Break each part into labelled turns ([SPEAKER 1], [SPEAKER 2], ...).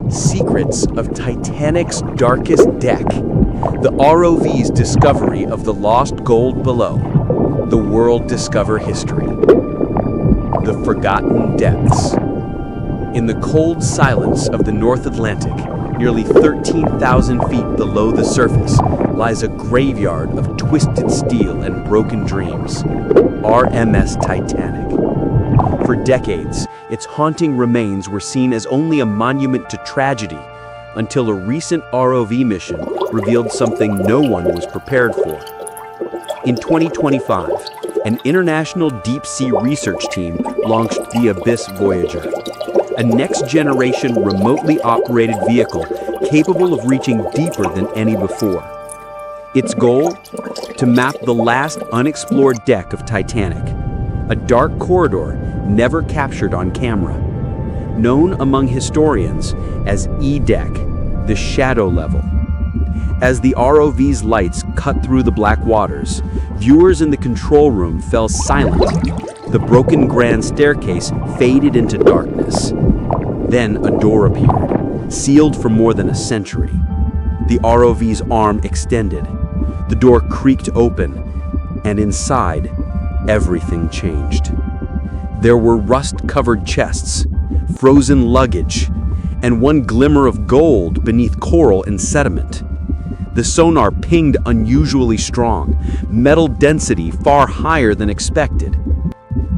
[SPEAKER 1] Secrets of Titanic's darkest deck. The ROV's discovery of the lost gold below. The world discover history. The forgotten depths. In the cold silence of the North Atlantic, nearly 13,000 feet below the surface, lies a graveyard of twisted steel and broken dreams. RMS Titanic. For decades, its haunting remains were seen as only a monument to tragedy, until a recent ROV mission revealed something no one was prepared for. In 2025, an international deep-sea research team launched the Abyss Voyager, a next-generation remotely operated vehicle capable of reaching deeper than any before. Its goal? To map the last unexplored deck of Titanic, a dark corridor never captured on camera. Known among historians as E-Deck, the shadow level. As the ROV's lights cut through the black waters, viewers in the control room fell silent. The broken grand staircase faded into darkness. Then a door appeared, sealed for more than a century. The ROV's arm extended. The door creaked open, and inside, everything changed. There were rust-covered chests, frozen luggage, and one glimmer of gold beneath coral and sediment. The sonar pinged unusually strong, metal density far higher than expected.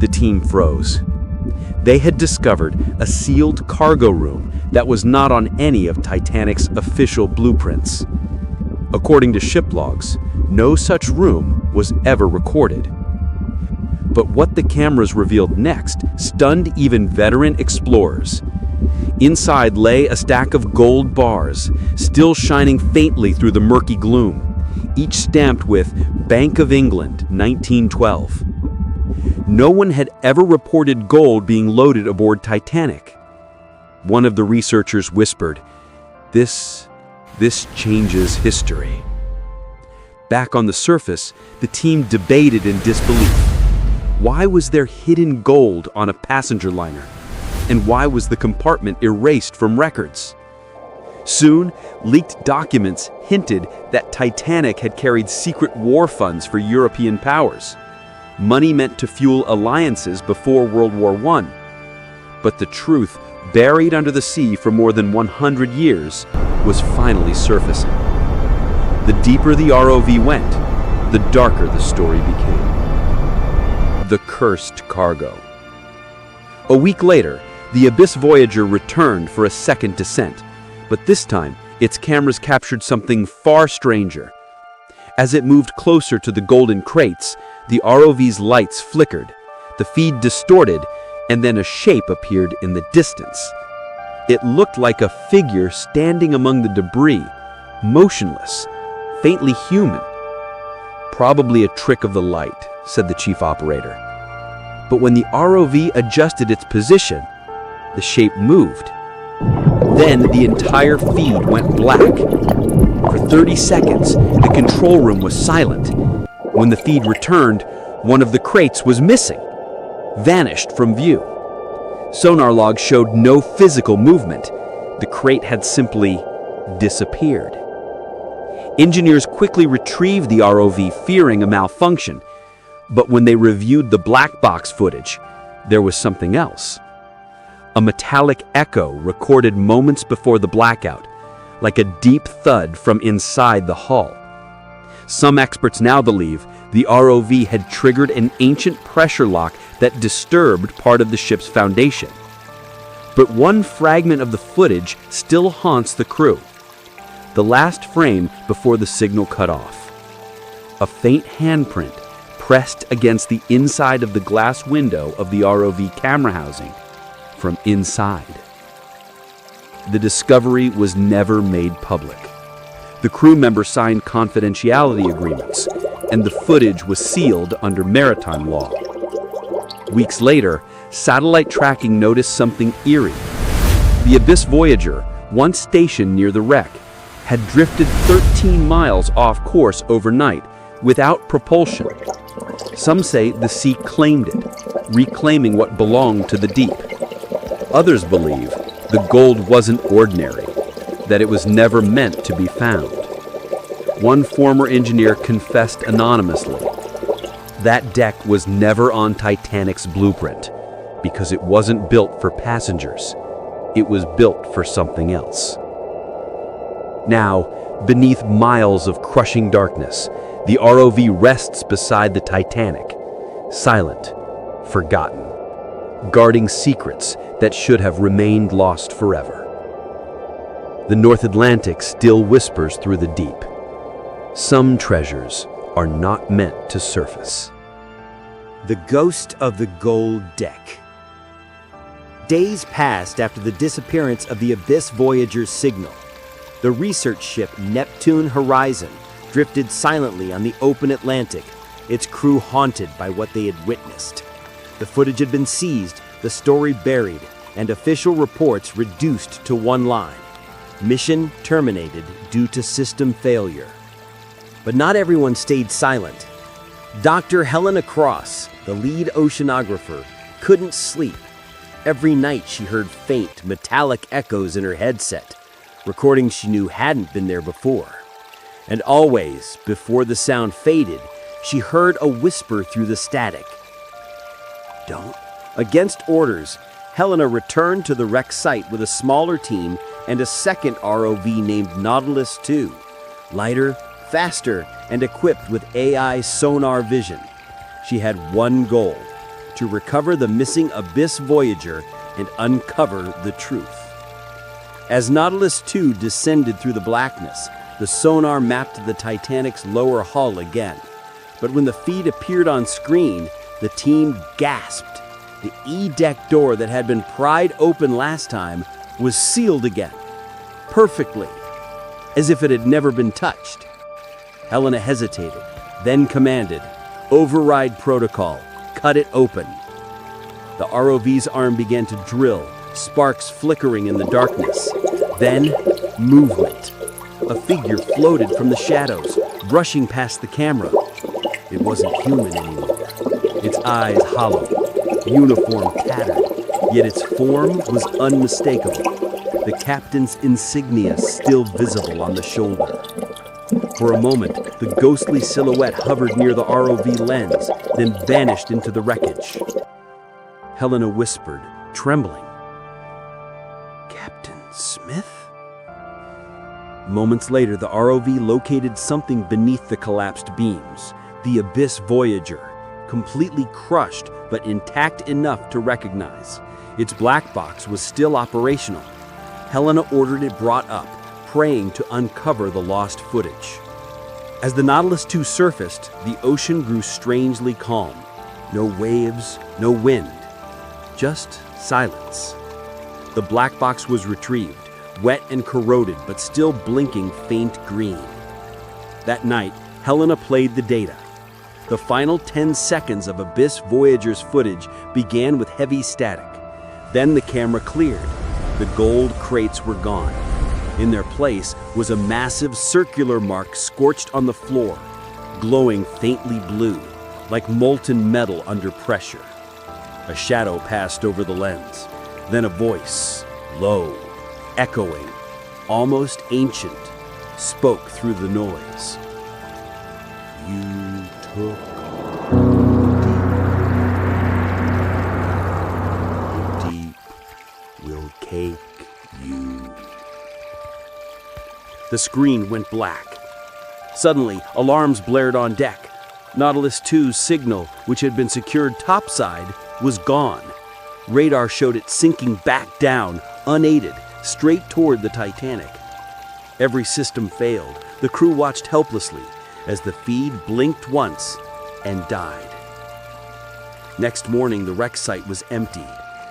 [SPEAKER 1] The team froze. They had discovered a sealed cargo room that was not on any of Titanic's official blueprints. According to ship logs, no such room was ever recorded. But what the cameras revealed next stunned even veteran explorers. Inside lay a stack of gold bars, still shining faintly through the murky gloom, each stamped with Bank of England, 1912. No one had ever reported gold being loaded aboard Titanic. One of the researchers whispered, This changes history." Back on the surface, the team debated in disbelief. Why was there hidden gold on a passenger liner? And why was the compartment erased from records? Soon, leaked documents hinted that Titanic had carried secret war funds for European powers, money meant to fuel alliances before World War I. But the truth, buried under the sea for more than 100 years, was finally surfacing. The deeper the ROV went, the darker the story became. The cursed cargo. A week later, the Abyss Voyager returned for a second descent, but this time, its cameras captured something far stranger. As it moved closer to the golden crates, the ROV's lights flickered, the feed distorted, and then a shape appeared in the distance. It looked like a figure standing among the debris, motionless, faintly human. "Probably a trick of the light," said the chief operator. But when the ROV adjusted its position, the shape moved. Then the entire feed went black. For 30 seconds, the control room was silent. When the feed returned, one of the crates was missing, vanished from view. Sonar logs showed no physical movement. The crate had simply disappeared. Engineers quickly retrieved the ROV, fearing a malfunction. But when they reviewed the black box footage, there was something else. A metallic echo recorded moments before the blackout, like a deep thud from inside the hull. Some experts now believe the ROV had triggered an ancient pressure lock that disturbed part of the ship's foundation. But one fragment of the footage still haunts the crew. The last frame before the signal cut off. A faint handprint pressed against the inside of the glass window of the ROV camera housing from inside. The discovery was never made public. The crew member signed confidentiality agreements, and the footage was sealed under maritime law. Weeks later, satellite tracking noticed something eerie. The Abyss Voyager, once stationed near the wreck, had drifted 13 miles off course overnight without propulsion. Some say the sea claimed it, reclaiming what belonged to the deep. Others believe the gold wasn't ordinary, that it was never meant to be found. One former engineer confessed anonymously. That deck was never on Titanic's blueprint because it wasn't built for passengers. It was built for something else. Now, beneath miles of crushing darkness, the ROV rests beside the Titanic, silent, forgotten, guarding secrets that should have remained lost forever. The North Atlantic still whispers through the deep. Some treasures are not meant to surface.
[SPEAKER 2] The ghost of the gold deck. Days passed after the disappearance of the Abyss Voyager's signal. The research ship Neptune Horizon drifted silently on the open Atlantic, its crew haunted by what they had witnessed. The footage had been seized, the story buried, and official reports reduced to one line: mission terminated due to system failure. But not everyone stayed silent. Dr. Helena Cross, the lead oceanographer, couldn't sleep. Every night she heard faint, metallic echoes in her headset, recordings she knew hadn't been there before. And always, before the sound faded, she heard a whisper through the static. Don't. Against orders, Helena returned to the wreck site with a smaller team and a second ROV named Nautilus II, lighter, faster, and equipped with AI sonar vision. She had one goal: to recover the missing Abyss Voyager and uncover the truth. As Nautilus II descended through the blackness, the sonar mapped the Titanic's lower hull again. But when the feed appeared on screen, the team gasped. The E-deck door that had been pried open last time was sealed again, perfectly, as if it had never been touched. Helena hesitated, then commanded, "Override protocol, cut it open." The ROV's arm began to drill, sparks flickering in the darkness. Then, movement. A figure floated from the shadows, brushing past the camera. It wasn't human anymore. Its eyes hollow, uniform tattered, yet its form was unmistakable. The captain's insignia still visible on the shoulder. For a moment, the ghostly silhouette hovered near the ROV lens, then vanished into the wreckage. Helena whispered, trembling, "Captain Smith?" Moments later, the ROV located something beneath the collapsed beams, the Abyss Voyager, completely crushed but intact enough to recognize. Its black box was still operational. Helena ordered it brought up, praying to uncover the lost footage. As the Nautilus II surfaced, the ocean grew strangely calm. No waves, no wind, just silence. The black box was retrieved, wet and corroded, but still blinking faint green. That night, Helena played the data. The final 10 seconds of Abyss Voyager's footage began with heavy static. Then the camera cleared. The gold crates were gone. In their place was a massive circular mark scorched on the floor, glowing faintly blue, like molten metal under pressure. A shadow passed over the lens. Then a voice, low, echoing, almost ancient, spoke through the noise. "You took the deep will cake you." The screen went black. Suddenly, alarms blared on deck. Nautilus II's signal, which had been secured topside, was gone. Radar showed it sinking back down, unaided, straight toward the Titanic. Every system failed. The crew watched helplessly as the feed blinked once and died. Next morning, the wreck site was empty.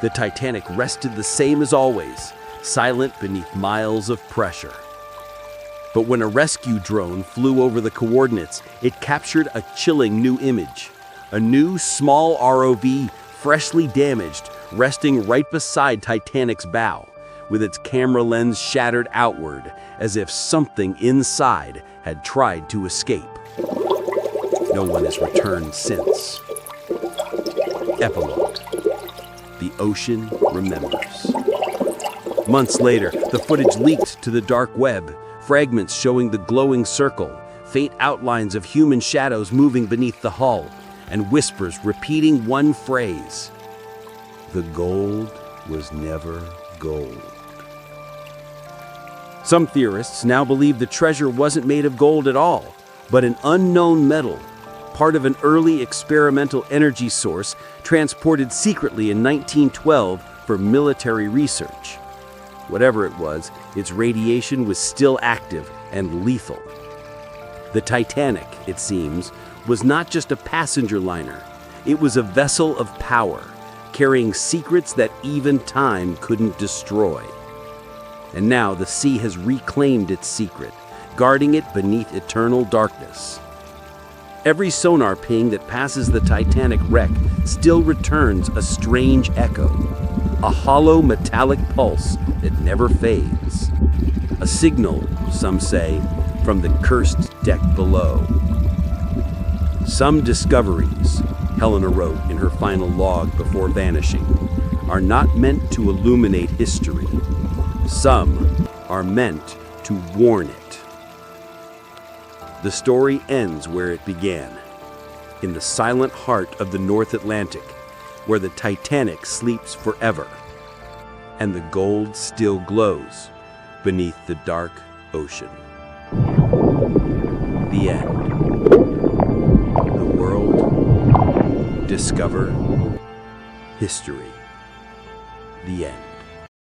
[SPEAKER 2] The Titanic rested the same as always, silent beneath miles of pressure. But when a rescue drone flew over the coordinates, it captured a chilling new image. A new small ROV, freshly damaged, resting right beside Titanic's bow, with its camera lens shattered outward, as if something inside had tried to escape. No one has returned since. Epilogue. The ocean remembers.
[SPEAKER 1] Months later, the footage leaked to the dark web, fragments showing the glowing circle, faint outlines of human shadows moving beneath the hull, and whispers repeating one phrase: "The gold was never gold." Some theorists now believe the treasure wasn't made of gold at all, but an unknown metal, part of an early experimental energy source transported secretly in 1912 for military research. Whatever it was, its radiation was still active and lethal. The Titanic, it seems, was not just a passenger liner. It was a vessel of power, carrying secrets that even time couldn't destroy. And now the sea has reclaimed its secret, guarding it beneath eternal darkness. Every sonar ping that passes the Titanic wreck still returns a strange echo, a hollow metallic pulse that never fades. A signal, some say, from the cursed deck below. Some discoveries, Helena wrote in her final log before vanishing, are not meant to illuminate history. Some are meant to warn it. The story ends where it began, in the silent heart of the North Atlantic, where the Titanic sleeps forever, and the gold still glows beneath the dark ocean. The end. The world discover history. The end.